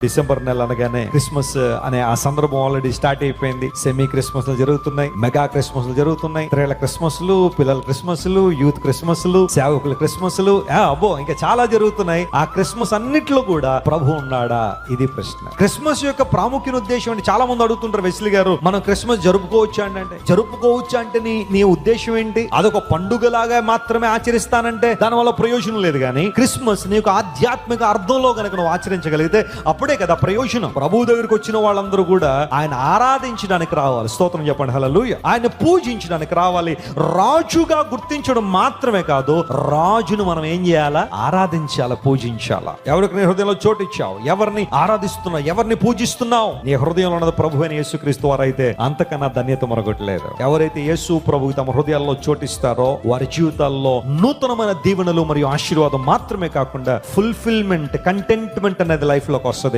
December నెల అనగానే Christmas అనే ఆ సందర్భం ఆల్రెడీ స్టార్ట్ అయిపోయింది. సెమీ క్రిస్మస్ జరుగుతున్నాయి, మెగా క్రిస్మస్ జరుగుతున్నాయి, స్త్రీల క్రిస్మస్లు, పిల్లల క్రిస్మస్లు, యూత్ క్రిస్మస్లు, సేవకుల క్రిస్మస్లు, అబ్బో ఇంకా చాలా జరుగుతున్నాయి. ఆ క్రిస్మస్ అన్నిట్లో కూడా ప్రభు ఉన్నాడా? ఇది ప్రశ్న. క్రిస్మస్ యొక్క ప్రాముఖ్య ఉద్దేశం అంటే చాలా మంది అడుగుతుంటారు, వెస్లీ గారు మనం క్రిస్మస్ జరుపుకోవచ్చా అంటే జరుపుకోవచ్చా అంటే నీ ఉద్దేశం ఏంటి? అదొక పండుగలాగా మాత్రమే ఆచరిస్తానంటే దానివల్ల ప్రయోజనం లేదు. కానీ క్రిస్మస్ నీకు ఆధ్యాత్మిక అర్థంలో కనుక నువ్వు ఆచరించగలిగితే అప్పుడే కదా ప్రయోజనం. ప్రభు దగ్గరికి వచ్చిన వాళ్ళందరూ కూడా ఆయన ఆరాధించడానికి రావాలి. స్తోత్రం చెప్పండి, హల్లెలూయా. ఆయన పూజించడానికి రావాలి. రాజుగా గుర్తించడం మాత్రమే కాదు, రాజును మనం ఏం చేయాలా? ఆరాధించాలా, పూజించాలా. ఎవరికి నీ హృదయంలో చోటు ఇచ్చావు? ఎవరిని ఆరాధిస్తున్నావు? ఎవరిని పూజిస్తున్నావు? నీ హృదయంలో ఉన్నది ప్రభు అయిన యేసుక్రీస్తు వారైతే అంతకన్నా ధన్యత మరొకటి లేదు. ఎవరైతే యేసు ప్రభు తమ హృదయాల్లో చోటిస్తారో వారి జీవితాల్లో నూతనమైన దీవెనలు మరియు ఆశీర్వాదం మాత్రమే కాకుండా ఫుల్ఫిల్మెంట్, కంటెంట్మెంట్ అనేది లైఫ్ లోకి వస్తుంది.